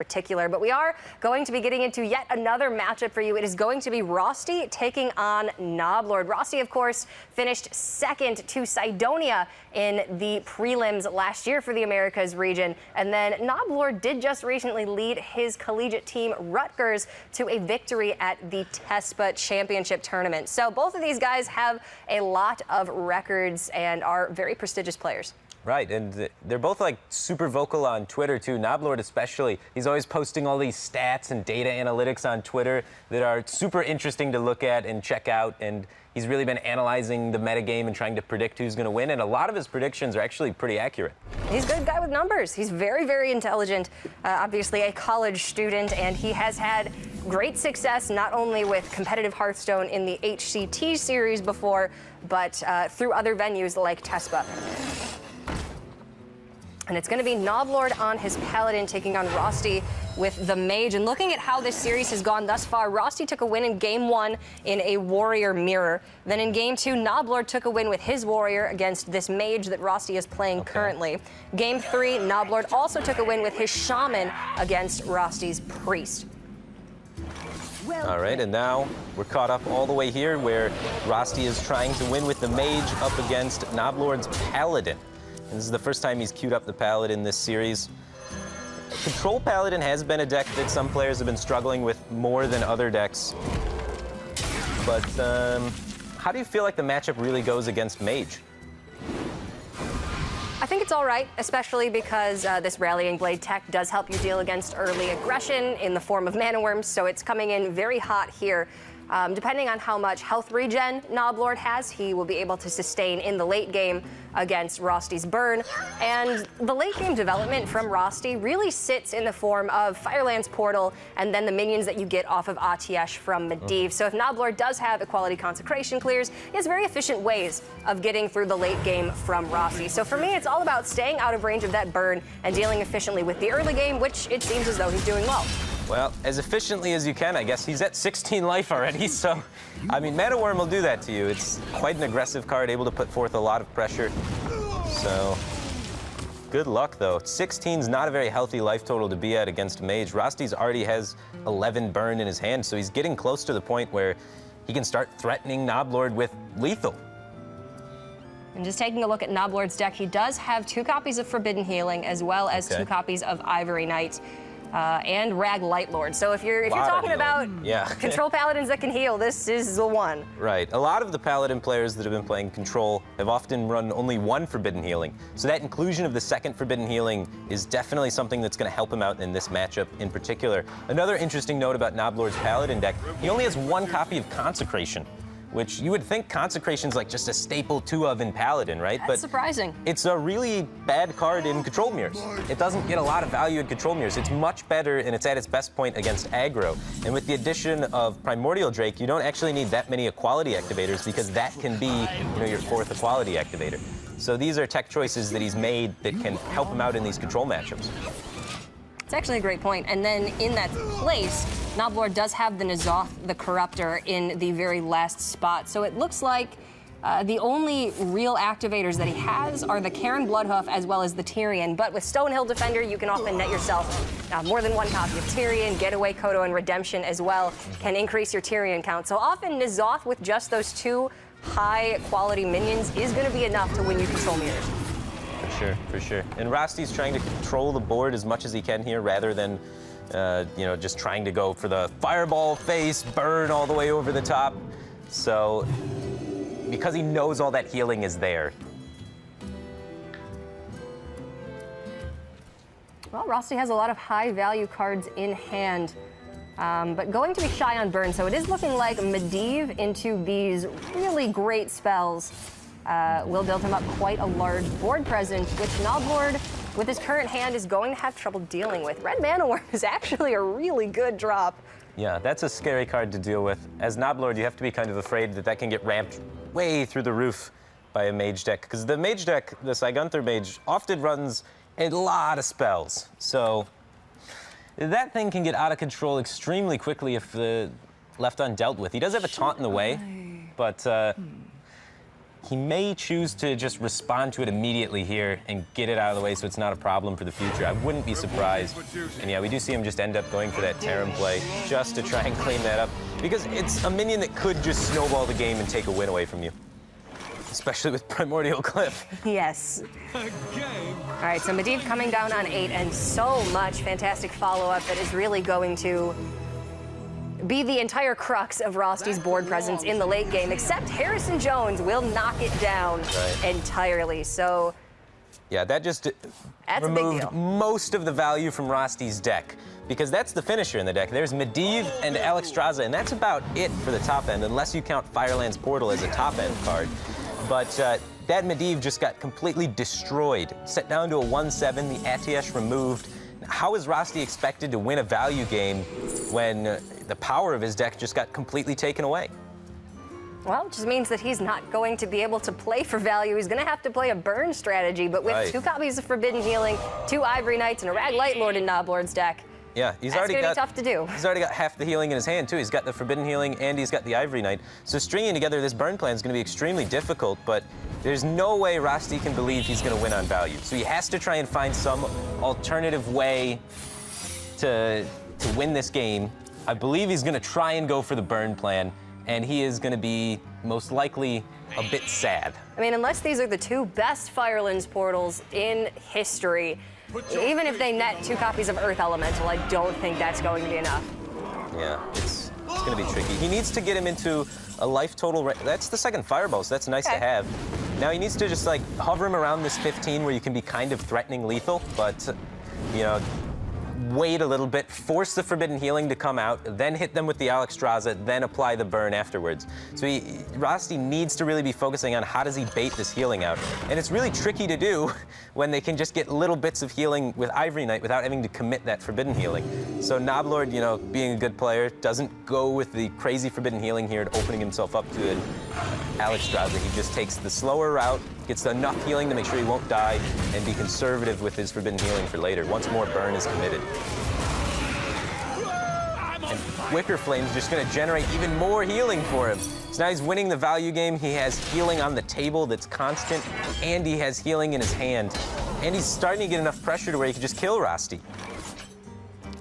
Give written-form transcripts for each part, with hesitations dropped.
particular, but we are going to be getting into yet another matchup for you. It is going to be Rosty taking on Noblord. Rosty, of course, finished second to Cydonia in the prelims last year for the Americas region, and then Noblord did just recently lead his collegiate team Rutgers to a victory at the TESPA Championship Tournament. So both of these guys have a lot of records and are very prestigious players. Right, and they're both like super vocal on Twitter too. Noblord especially, he's always posting all these stats and data analytics on Twitter that are super interesting to look at and check out, and he's really been analyzing the metagame and trying to predict who's going to win, and a lot of his predictions are actually pretty accurate. He's a good guy with numbers. He's very, very intelligent, obviously a college student, and he has had great success not only with competitive Hearthstone in the HCT series before, but through other venues like TESPA. And it's going to be Noblord on his Paladin taking on Rosty with the Mage. And looking at how this series has gone thus far, Rosty took a win in Game 1 in a Warrior Mirror. Then in Game 2, Noblord took a win with his Warrior against this Mage that Rosty is playing currently. Game 3, Noblord also took a win with his Shaman against Rosty's Priest. All right, and now we're caught up all the way here where Rosty is trying to win with the Mage up against Noblord's Paladin. And this is the first time he's queued up the Paladin this series. Control Paladin has been a deck that some players have been struggling with more than other decks. But how do you feel like the matchup really goes against Mage? I think it's all right, especially because this Rallying Blade tech does help you deal against early aggression in the form of Mana Worms, so it's coming in very hot here. Depending on how much health regen Noblord has, he will be able to sustain in the late game against Rosty's Burn. And the late game development from Rosty really sits in the form of Firelands Portal and then the minions that you get off of Atiesh from Medivh. So if Noblord does have equality consecration clears, he has very efficient ways of getting through the late game from Rosty. So for me, it's all about staying out of range of that burn and dealing efficiently with the early game, which it seems as though he's doing well. Well, as efficiently as you can, I guess. He's at 16 life already, so, I mean, Mana Worm will do that to you. It's quite an aggressive card, able to put forth a lot of pressure. So, good luck, though. 16's not a very healthy life total to be at against Mage. Rosty's already has 11 burn in his hand, so he's getting close to the point where he can start threatening Noblord with lethal. And just taking a look at Noblord's deck, he does have 2 copies of Forbidden Healing, as well as 2 copies of Ivory Knight. And Rag Lightlord. So if you're talking about Control Paladins that can heal, this is the one. Right. A lot of the Paladin players that have been playing Control have often run only 1 Forbidden Healing. So that inclusion of the 2nd Forbidden Healing is definitely something that's going to help him out in this matchup in particular. Another interesting note about Noblord's Paladin deck, he only has 1 copy of Consecration, which you would think Consecration's like just a staple 2 of in Paladin, right? That's surprising. It's a really bad card in Control Mirrors. It doesn't get a lot of value in Control Mirrors. It's much better, and it's at its best point against aggro. And with the addition of Primordial Drake, you don't actually need that many equality activators because that can be, your 4th equality activator. So these are tech choices that he's made that can help him out in these Control matchups. It's actually a great point. And then in that place, Noblord does have the N'Zoth, the Corruptor, in the very last spot. So it looks like the only real activators that he has are the Karen Bloodhoof as well as the Tyrion. But with Stonehill Defender, you can often net yourself more than 1 copy of Tyrion. Getaway, Kodo, and Redemption as well can increase your Tyrion count. So often N'Zoth with just those 2 high-quality minions is going to be enough to win you Control Mirrors. For sure. And Rosty's trying to control the board as much as he can here rather than, just trying to go for the fireball face, burn all the way over the top. So, because he knows all that healing is there. Well, Rosty has a lot of high-value cards in hand, but going to be shy on burn. So it is looking like Medivh into these really great spells will build him up quite a large board presence, which Noblord, with his current hand, is going to have trouble dealing with. Red Mana Worm is actually a really good drop. Yeah, that's a scary card to deal with. As Noblord, you have to be kind of afraid that that can get ramped way through the roof by a Mage deck, because the Mage deck, the Cygunther Mage, often runs a lot of spells. So that thing can get out of control extremely quickly if left undealt with. He does have a taunt in the way, but he may choose to just respond to it immediately here and get it out of the way so it's not a problem for the future. I wouldn't be surprised. And yeah, we do see him just end up going for that Terran play just to try and clean that up, because it's a minion that could just snowball the game and take a win away from you, especially with Primordial Cliff. Yes. All right, so Medivh coming down on 8, and so much fantastic follow-up that is really going to be the entire crux of Rosty's board presence in the late game, except Harrison Jones will knock it down entirely. So yeah, that just removed most of the value from Rosty's deck, because that's the finisher in the deck. There's Medivh and Alexstrasza, and that's about it for the top end, unless you count Fireland's Portal as a top end card. But that Medivh just got completely destroyed, set down to a 1/7, the Atiesh removed. How is Rosty expected to win a value game when the power of his deck just got completely taken away? Well, it just means that he's not going to be able to play for value. He's going to have to play a burn strategy, but with 2 copies of Forbidden Healing, 2 Ivory Knights, and a Rag Light Lord in Noblord's deck. Yeah, that's going to be tough to do. He's already got half the healing in his hand, too. He's got the Forbidden Healing, and he's got the Ivory Knight. So stringing together this burn plan is going to be extremely difficult, but there's no way Rosty can believe he's going to win on value. So he has to try and find some alternative way to win this game. I believe he's going to try and go for the burn plan, and he is going to be most likely a bit sad. I mean, unless these are the 2 best Firelands portals in history, even if they net 2 copies of Earth Elemental, I don't think that's going to be enough. Yeah, it's going to be tricky. He needs to get him into a life total. That's the second Fireball, so that's nice to have. Now he needs to just like hover him around this 15 where you can be kind of threatening lethal, but you know, wait a little bit, force the Forbidden Healing to come out, then hit them with the Alexstrasza, then apply the burn afterwards. So Rosty needs to really be focusing on how does he bait this healing out. And it's really tricky to do when they can just get little bits of healing with Ivory Knight without having to commit that Forbidden Healing. So noblord, you know, being a good player, doesn't go with the crazy Forbidden Healing here and opening himself up to an Alexstrasza. He just takes the slower route, gets enough healing to make sure he won't die, and be conservative with his Forbidden Healing for later, once more burn is committed. And Wicker Flame's just going to generate even more healing for him. So now he's winning the value game. He has healing on the table that's constant, and he has healing in his hand. And he's starting to get enough pressure to where he can just kill Rosty.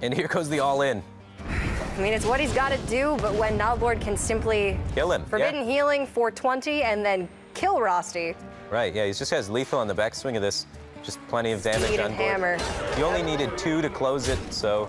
And here goes the all-in. I mean, it's what he's got to do, but when noblord can simply kill him, Forbidden Healing for 20 and then kill Rosty. Right, yeah, he just has lethal on the backswing of this. Just plenty of damage on board. Hammer. He only needed 2 to close it, so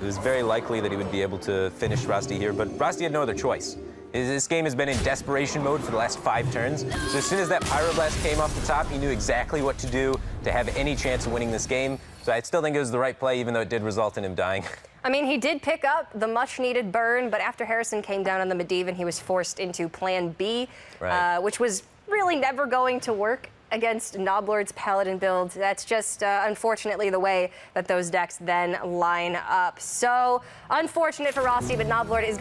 it was very likely that he would be able to finish Rosty here, but Rosty had no other choice. This game has been in desperation mode for the last 5 turns, so as soon as that Pyroblast came off the top, he knew exactly what to do to have any chance of winning this game. So I still think it was the right play, even though it did result in him dying. I mean, he did pick up the much-needed burn, but after Harrison came down on the Medivh, he was forced into Plan B, which was really never going to work against Noblord's Paladin build. That's just unfortunately the way that those decks then line up. So unfortunate for Rosty, but Noblord is